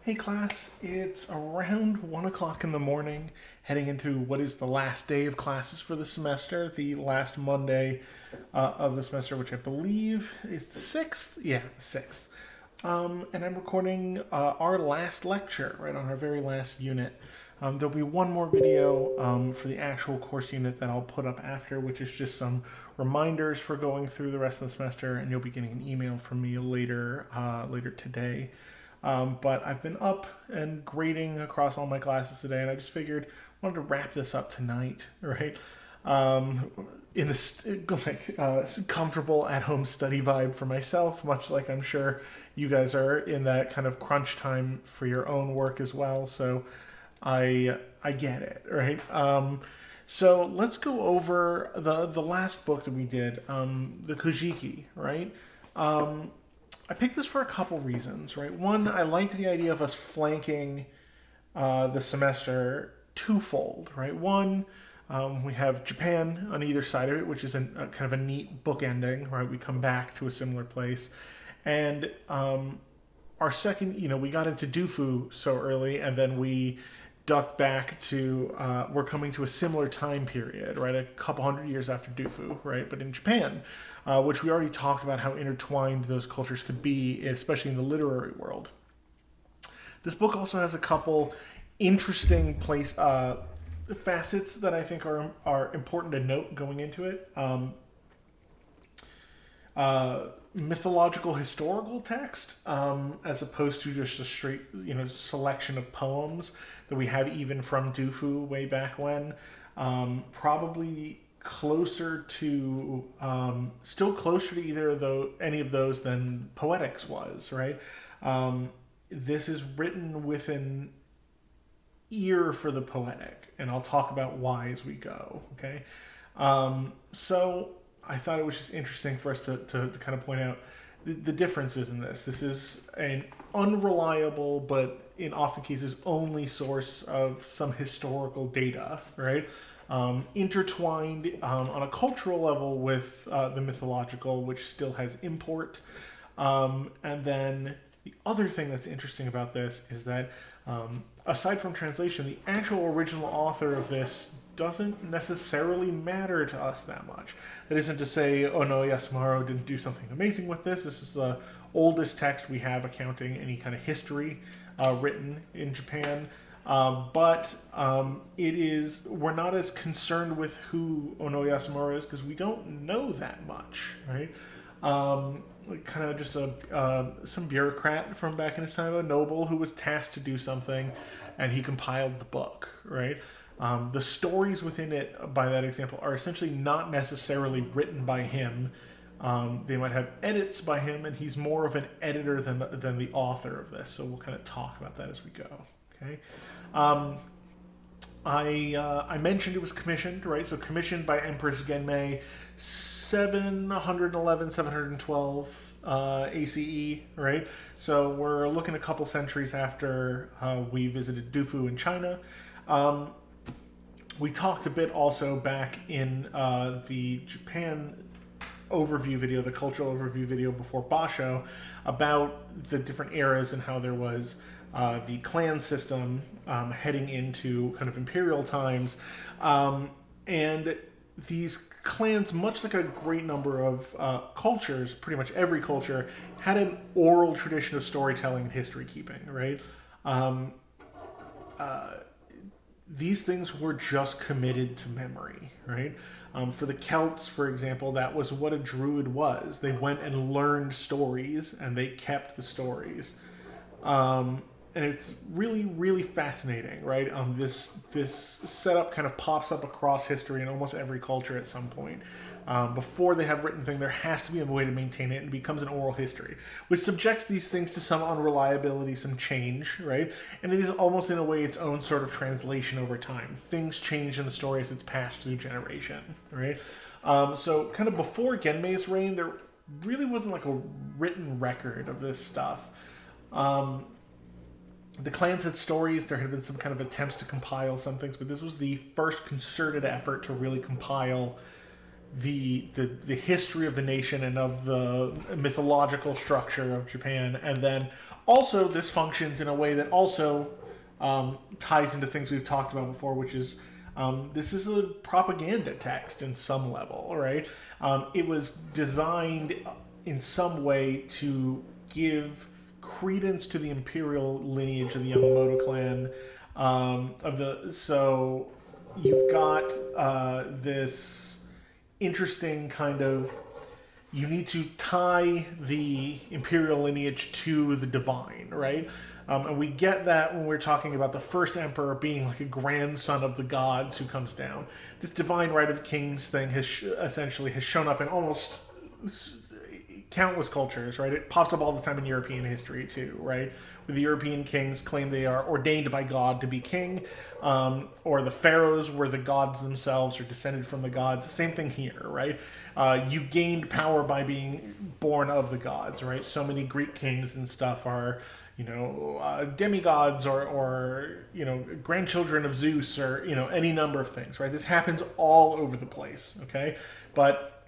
Hey class, it's around 1 o'clock in the morning, heading into what is the last day of classes for the semester, the last Monday of the semester, which I believe is the 6th. Yeah, the 6th. And I'm recording our last lecture, right, on our very last unit. There'll be one more video for the actual course unit that I'll put up after, which is just some reminders for going through the rest of the semester, and you'll be getting an email from me later today. But I've been up and grading across all my classes today, and I just figured I wanted to wrap this up tonight, right? In this comfortable at-home study vibe for myself, much like I'm sure you guys are in that kind of crunch time for your own work as well. So I get it, right? So let's go over the last book that we did, the Kojiki, right? I picked this for a couple reasons, right? One, I liked the idea of us flanking the semester twofold, right? One, we have Japan on either side of it, which is a kind of a neat book ending, right? We come back to a similar place. And our second, we got into Dufu so early, and then we ducked back to, we're coming to a similar time period, right? A couple hundred years after Dufu, right? But in Japan, which we already talked about how intertwined those cultures could be, especially in the literary world. This book also has a couple interesting facets that I think are important to note going into it. Mythological historical text, as opposed to just a straight selection of poems that we have even from Dufu way back when. Probably closer to still closer to any of those than Poetics was, right? This is written with an ear for the poetic, and I'll talk about why as we go. Okay, so I thought it was just interesting for us to kind of point out the differences in this. This is an unreliable, but in often cases only source of some historical data, right? Intertwined on a cultural level with the mythological, which still has import. And then the other thing that's interesting about this is that aside from translation, the actual original author of this doesn't necessarily matter to us that much. That isn't to say, oh no, Yasumaru didn't do something amazing with this. This is the oldest text we have accounting any kind of history written in Japan. But we're not as concerned with who Ono Yasumaru is because we don't know that much, right? Kind of just some bureaucrat from back in his time, a noble who was tasked to do something, and he compiled the book, right? The stories within it, by that example, are essentially not necessarily written by him. They might have edits by him, and he's more of an editor than the author of this. So we'll kind of talk about that as we go. Okay. I mentioned it was commissioned, right? So commissioned by Empress Genmei, 711, 712 ACE, right? So we're looking a couple centuries after we visited Dufu in China. We talked a bit also back in the Japan overview video, the cultural overview video before Basho, about the different eras and how there was the clan system heading into kind of imperial times. And these clans, much like a great number of cultures, pretty much every culture, had an oral tradition of storytelling and history keeping, right? These things were just committed to memory, right? For the Celts, for example, that was what a druid was. They went and learned stories, and they kept the stories. And it's really, really fascinating, right? This setup kind of pops up across history in almost every culture at some point. Before they have written thing, there has to be a way to maintain it, and it becomes an oral history, which subjects these things to some unreliability, some change, right? And it is almost in a way its own sort of translation over time. Things change in the story as it's passed through generation, right? So kind of before Genmei's reign, there really wasn't like a written record of this stuff. The clans had stories. There had been some kind of attempts to compile some things, but this was the first concerted effort to really compile the history of the nation and of the mythological structure of Japan, and then also this functions in a way that also ties into things we've talked about before, which is this is a propaganda text in some level, right? It was designed in some way to give credence to the imperial lineage of the Yamamoto clan. So you've got this interesting kind of, you need to tie the imperial lineage to the divine, right? And we get that when we're talking about the first emperor being like a grandson of the gods who comes down. This divine right of kings thing essentially has shown up in almost countless cultures, right? It pops up all the time in European history too, right? Where the European kings claim they are ordained by God to be king, or the pharaohs were the gods themselves or descended from the gods. Same thing here, right? You gained power by being born of the gods, right? So many Greek kings and stuff are, demigods or grandchildren of Zeus, or any number of things, right? This happens all over the place, okay? But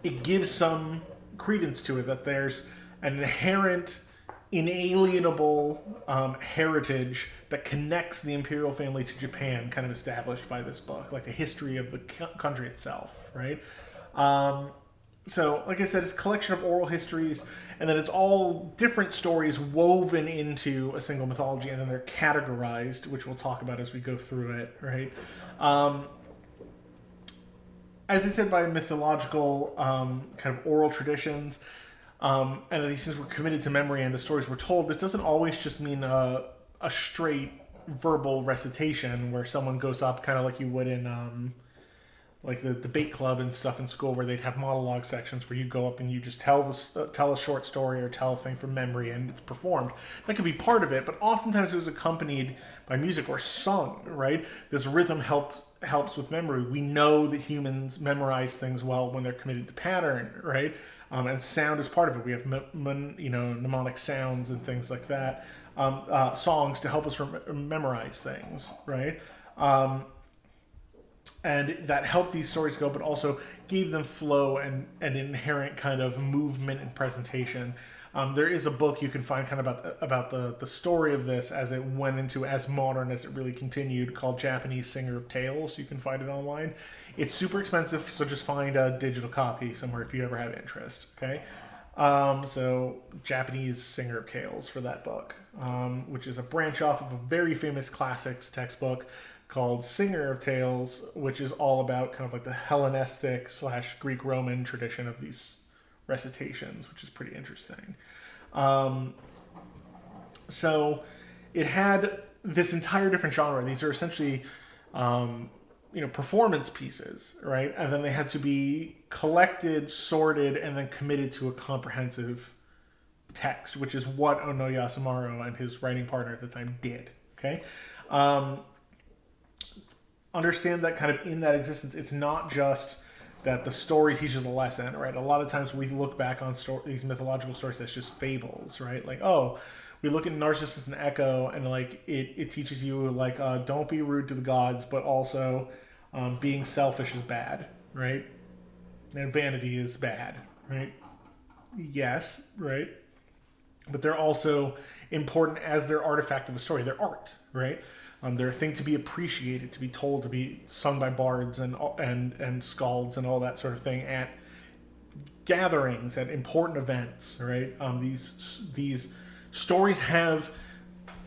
it gives some credence to it that there's an inherent, inalienable heritage that connects the imperial family to Japan, kind of established by this book, like the history of the country itself, right? So, like I said, it's a collection of oral histories, and then it's all different stories woven into a single mythology, and then they're categorized, which we'll talk about as we go through it, right? As I said, by mythological kind of oral traditions, and that these things were committed to memory and the stories were told. This doesn't always just mean a straight verbal recitation where someone goes up, kind of like you would in like the debate club and stuff in school, where they'd have monologue sections where you go up and you just tell a short story or tell a thing from memory, and it's performed. That could be part of it, but oftentimes it was accompanied by music or sung, right? This rhythm helps with memory. We know that humans memorize things well when they're committed to pattern, right? And sound is part of it. We have mnemonic sounds and things like that. Songs to help us memorize things, right? And that helped these stories go, but also gave them flow and an inherent kind of movement and presentation. There is a book you can find kind of about the story of this as it went into as modern as it really continued, called Japanese Singer of Tales. You can find it online. It's super expensive, so just find a digital copy somewhere if you ever have interest, okay? So Japanese Singer of Tales for that book, which is a branch off of a very famous classics textbook called Singer of Tales, which is all about kind of like the Hellenistic / Greek-Roman tradition of these recitations, which is pretty interesting. So it had this entire different genre. These are essentially, performance pieces, right? And then they had to be collected, sorted, and then committed to a comprehensive text, which is what Ono Yasumaru and his writing partner at the time did, okay? Understand that kind of in that existence, it's not just that the story teaches a lesson, right? A lot of times we look back on these mythological stories as just fables, right? Like, oh, we look at Narcissus and Echo, and like it teaches you like don't be rude to the gods, but also being selfish is bad, right? And vanity is bad, right? Yes, right? But they're also important as their artifact of a story. They're art, right? They're a thing to be appreciated, to be told, to be sung by bards and skalds and all that sort of thing at gatherings, at important events, right? These stories have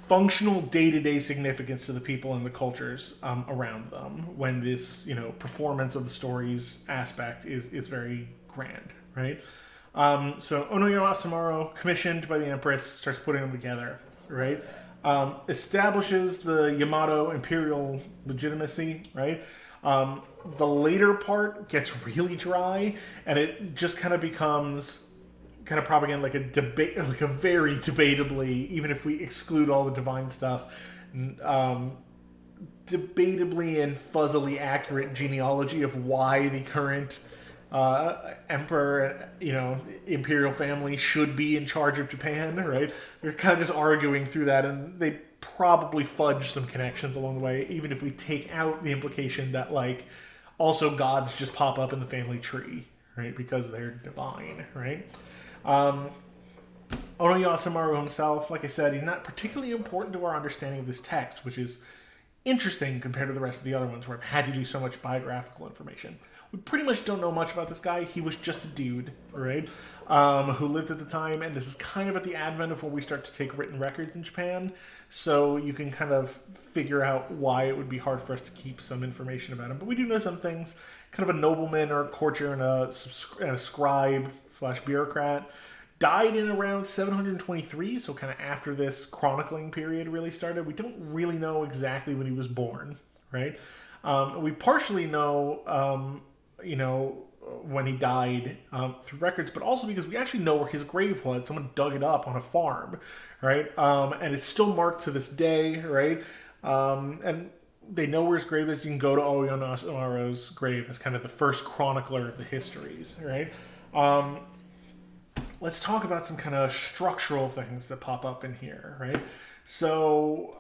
functional day-to-day significance to the people and the cultures around them when this, performance of the stories aspect is very grand, right? So Ono Yasumaru, commissioned by the Empress, starts putting them together, right? Establishes the Yamato imperial legitimacy, right? The later part gets really dry, and it just kind of becomes kind of propaganda, like a debate, like a very debatably, even if we exclude all the divine stuff, debatably and fuzzily accurate genealogy of why the current emperor, imperial family should be in charge of Japan, right? They're kind of just arguing through that, and they probably fudge some connections along the way, even if we take out the implication that, like, Also, gods just pop up in the family tree, right? Because they're divine, right? Um, Oroyasu himself, like I said, he's not particularly important to our understanding of this text, which is interesting compared to the rest of the other ones where I've had to do so much biographical information. We pretty much don't know much about this guy. He was just a dude, right? Who lived at the time, and this is kind of at the advent of when we start to take written records in Japan. So you can kind of figure out why it would be hard for us to keep some information about him. But we do know some things. Kind of a nobleman or a courtier and a scribe slash bureaucrat. Died in around 723, so kind of after this chronicling period really started. We don't really know exactly when he was born, right? We partially know, when he died through records, but also because we actually know where his grave was. Someone dug it up on a farm, right? And it's still marked to this day, right? And they know where his grave is. You can go to Oyonasaru's grave as kind of the first chronicler of the histories, right? Let's talk about some kind of structural things that pop up in here, right? So,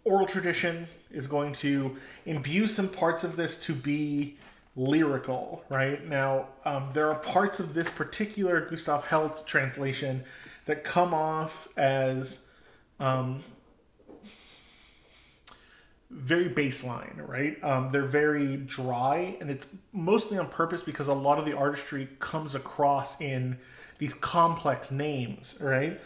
oral tradition is going to imbue some parts of this to be lyrical, right? Now, there are parts of this particular Gustav Helt translation that come off as very baseline, right? They're very dry, and it's mostly on purpose because a lot of the artistry comes across in these complex names, right?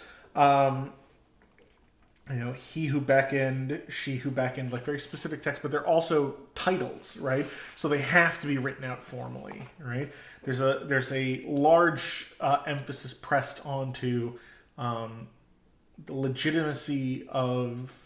He who beckoned, she who beckoned, like very specific text, but they're also titles, right? So they have to be written out formally, right? There's a large emphasis pressed onto the legitimacy of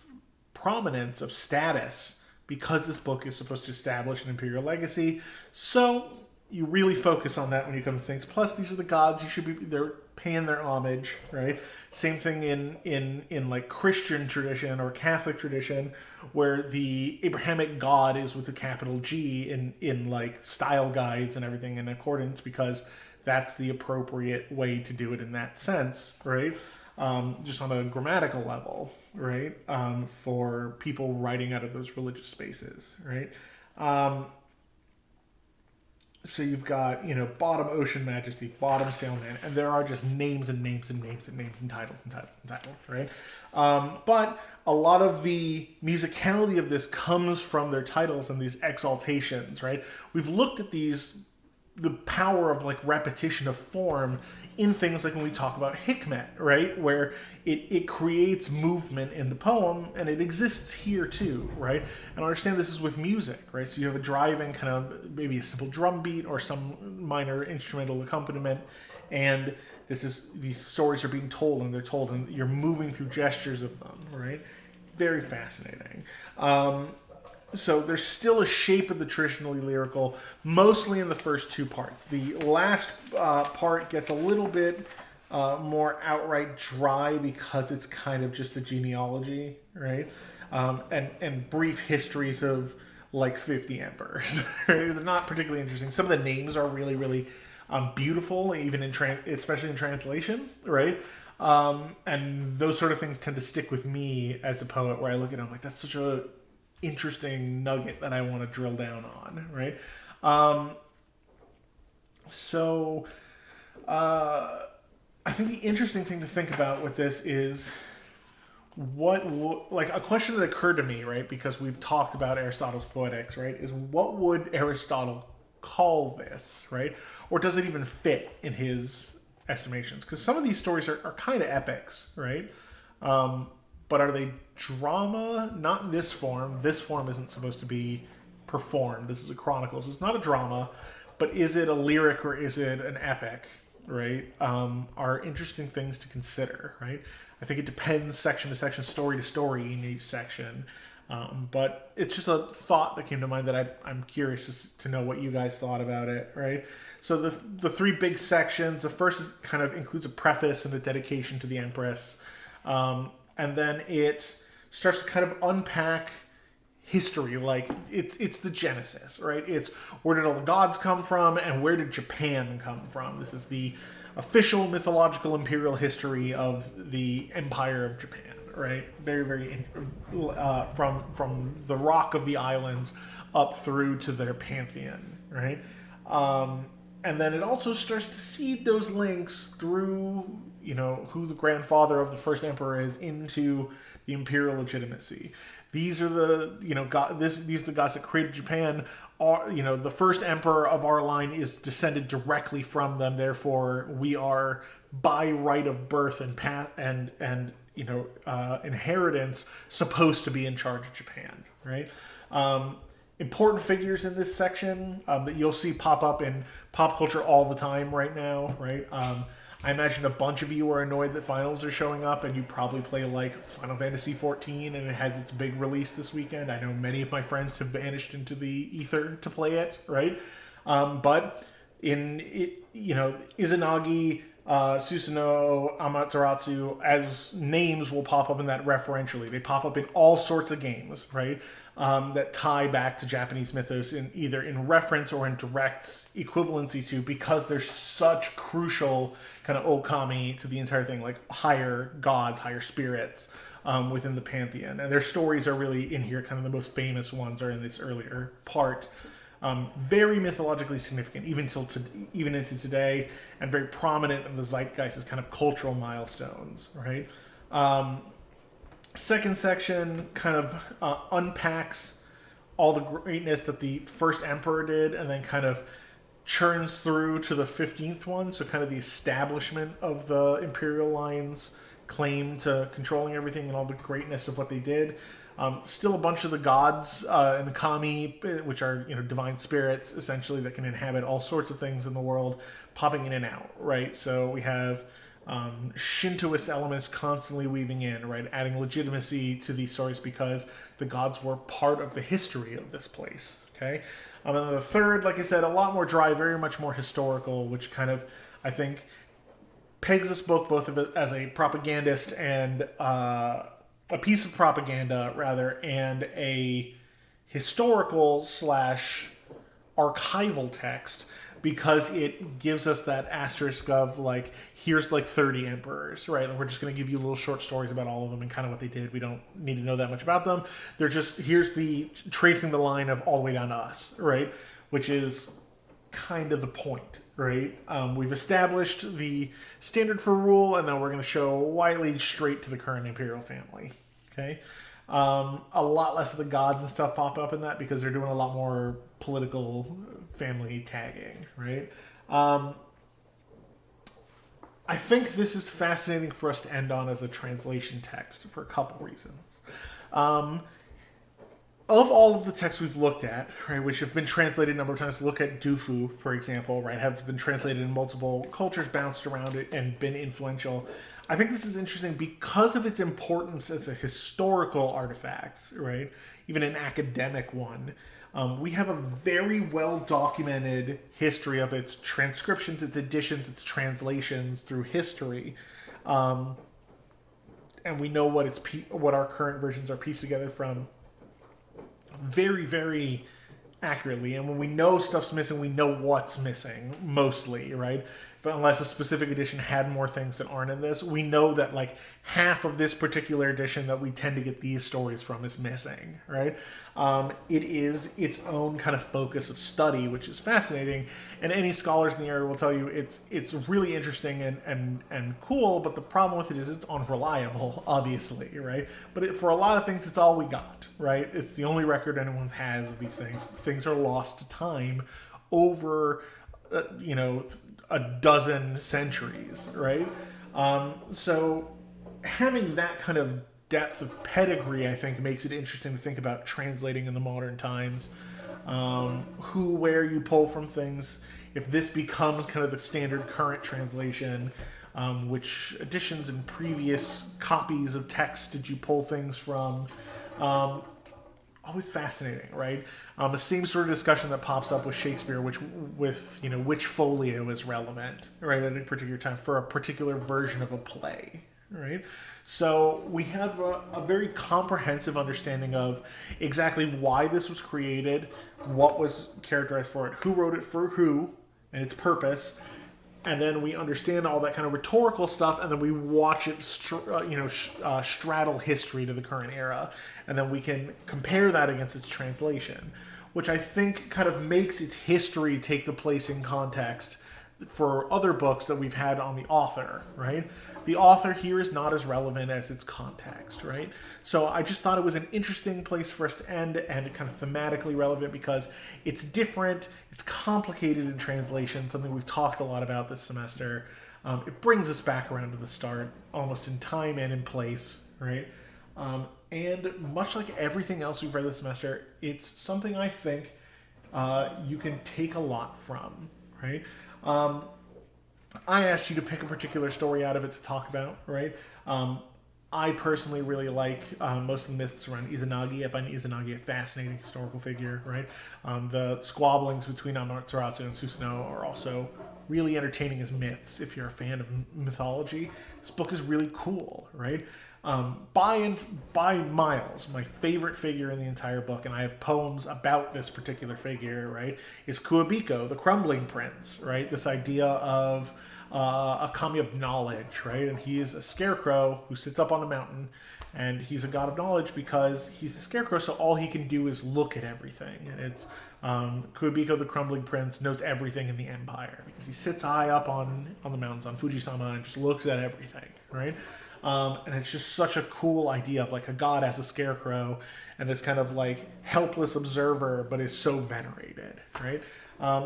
prominence, of status, because this book is supposed to establish an imperial legacy. So you really focus on that when you come to things. Plus, these are the gods. They're paying their homage, right? Same thing in like Christian tradition or Catholic tradition, where the Abrahamic God is with a capital G in like style guides and everything in accordance, because that's the appropriate way to do it in that sense, right? Just on a grammatical level, right? For people writing out of those religious spaces, right? So you've got, bottom ocean majesty, bottom sailman, and there are just names and names and names and names and titles and titles and titles, right? But a lot of the musicality of this comes from their titles and these exaltations, right? We've looked at the power of like repetition of form in things like when we talk about Hikmet, right? Where it creates movement in the poem, and it exists here too, right? And I understand this is with music, right? So you have a driving kind of maybe a simple drum beat or some minor instrumental accompaniment, and these stories are being told, and they're told, and you're moving through gestures of them, right? Very fascinating. So there's still a shape of the traditionally lyrical, mostly in the first two parts. The last part gets a little bit more outright dry because it's kind of just a genealogy, right? And brief histories of like 50 emperors. Right? They're not particularly interesting. Some of the names are really, really beautiful, even especially in translation, right? And those sort of things tend to stick with me as a poet, where I look at it, I'm like, that's such a interesting nugget that I want to drill down on, right? I think the interesting thing to think about with this is like a question that occurred to me, right? Because we've talked about Aristotle's Poetics, right? Is what would Aristotle call this, right? Or does it even fit in his estimations? Because some of these stories are kind of epics, right? But are they drama? Not in this form. This form isn't supposed to be performed. This is a chronicle, so it's not a drama. But is it a lyric or is it an epic, right? Are interesting things to consider, right? I think it depends section to section, story to story in each section. But it's just a thought that came to mind that I'm curious to know what you guys thought about it, right? So the three big sections, the first is kind of includes a preface and a dedication to the Empress. And then it starts to kind of unpack history, like it's the genesis, right? It's where did all the gods come from and where did Japan come from? This is the official mythological imperial history of the Empire of Japan, right? Very, very from the Rock of the Islands up through to their pantheon, right? And then it also starts to seed those links through, who the grandfather of the first emperor is into the imperial legitimacy. These are the, these are the gods that created Japan. The first emperor of our line is descended directly from them. Therefore, we are by right of birth and inheritance supposed to be in charge of Japan, right? Important figures in this section that you'll see pop up in pop culture all the time right now, right? I imagine a bunch of you are annoyed that finals are showing up, and you probably play like Final Fantasy XIV, and it has its big release this weekend. I know many of my friends have vanished into the ether to play it, right? But Izanagi, Susanoo, Amaterasu, as names will pop up in that referentially. They pop up in all sorts of games, right? That tie back to Japanese mythos in either in reference or in direct equivalency to, because they're such crucial kind of okami to the entire thing, like higher gods, higher spirits within the pantheon. And their stories are really in here. Kind of the most famous ones are in this earlier part. Very mythologically significant, even into today, and very prominent in the zeitgeist as kind of cultural milestones, right? Second section kind of unpacks all the greatness that the first emperor did, and then kind of churns through to the 15th one, so kind of the establishment of the imperial line's claim to controlling everything and all the greatness of what they did. Still a bunch of the gods and kami, which are divine spirits essentially that can inhabit all sorts of things in the world, popping in and out, right? So we have Shintoist elements constantly weaving in, right, adding legitimacy to these stories because the gods were part of the history of this place. Okay, and then the third, like I said, a lot more dry, very much more historical, which kind of I think pegs us both of it as a propagandist and a piece of propaganda rather, and a historical / archival text, because it gives us that asterisk of like, here's like 30 emperors, right? And we're just going to give you little short stories about all of them and kind of what they did. We don't need to know that much about them. They're just, here's the tracing the line of all the way down to us, right? Which is kind of the point, right? We've established the standard for rule, and now we're going to show why it leads straight to the current imperial family, okay? A lot less of the gods and stuff pop up in that because they're doing a lot more political family tagging, right? I think this is fascinating for us to end on as a translation text for a couple reasons. Of all of the texts we've looked at, right, which have been translated a number of times, look at Dufu, for example, right, have been translated in multiple cultures, bounced around it, and been influential. I think this is interesting because of its importance as a historical artifact, right, even an academic one. We have a very well-documented history of its transcriptions, its editions, its translations through history. And we know what our current versions are pieced together from very, very accurately. And when we know stuff's missing, we know what's missing, mostly, right? But unless a specific edition had more things that aren't in this, we know that like half of this particular edition that we tend to get these stories from is missing, right? It is its own kind of focus of study, which is fascinating. And any scholars in the area will tell you it's really interesting and cool, but the problem with it is it's unreliable, obviously, right? But for a lot of things, it's all we got, right? It's the only record anyone has of these things. Things are lost to time over, a dozen centuries, right? So having that kind of depth of pedigree, I think, makes it interesting to think about translating in the modern times. Where you pull from things. If this becomes kind of the standard current translation, which editions and previous copies of text did you pull things from? Always fascinating, right? The same sort of discussion that pops up with Shakespeare, which folio is relevant, right, at a particular time for a particular version of a play, right? So we have a very comprehensive understanding of exactly why this was created, what was characterized for it, who wrote it for who, and its purpose. And then we understand all that kind of rhetorical stuff, and then we watch it, straddle history to the current era, and then we can compare that against its translation. which I think kind of makes its history take the place in context for other books that we've had on the author, right? The author here is not as relevant as its context, right? So I just thought it was an interesting place for us to end, and kind of thematically relevant because it's different, it's complicated in translation, something we've talked a lot about this semester. It brings us back around to the start, almost in time and in place, right? And much like everything else we've read this semester, it's something I think you can take a lot from, right? I asked you to pick a particular story out of it to talk about, right? I personally really like most of the myths around Izanagi. I find Izanagi a fascinating historical figure, right? The squabblings between Amaterasu and Susanoo are also really entertaining as myths if you're a fan of mythology. This book is really cool, right? By miles, my favorite figure in the entire book, and I have poems about this particular figure, right, is Kuabiko, the Crumbling Prince, right? This idea of a kami of knowledge, right? And he is a scarecrow who sits up on a mountain, and he's a god of knowledge because he's a scarecrow, so all he can do is look at everything. And it's Kuabiko, the Crumbling Prince, knows everything in the empire because he sits high up on the mountains on Fujisama and just looks at everything, right? And it's just such a cool idea of like a god as a scarecrow and this kind of like helpless observer, but is so venerated, right?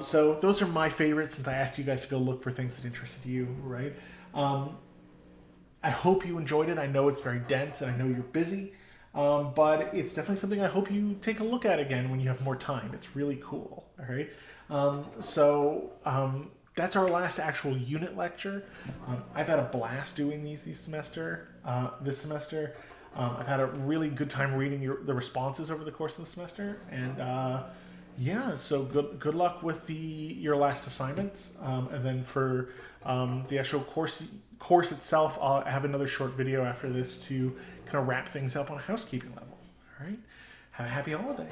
So those are my favorites since I asked you guys to go look for things that interested you, right? I hope you enjoyed it. I know it's very dense and I know you're busy, but it's definitely something I hope you take a look at again when you have more time. It's really cool, all right? That's our last actual unit lecture. I've had a blast doing these this semester. I've had a really good time reading the responses over the course of the semester, and so good luck with your last assignments, and then for the actual course itself, I'll have another short video after this to kind of wrap things up on a housekeeping level. All right, have a happy holiday.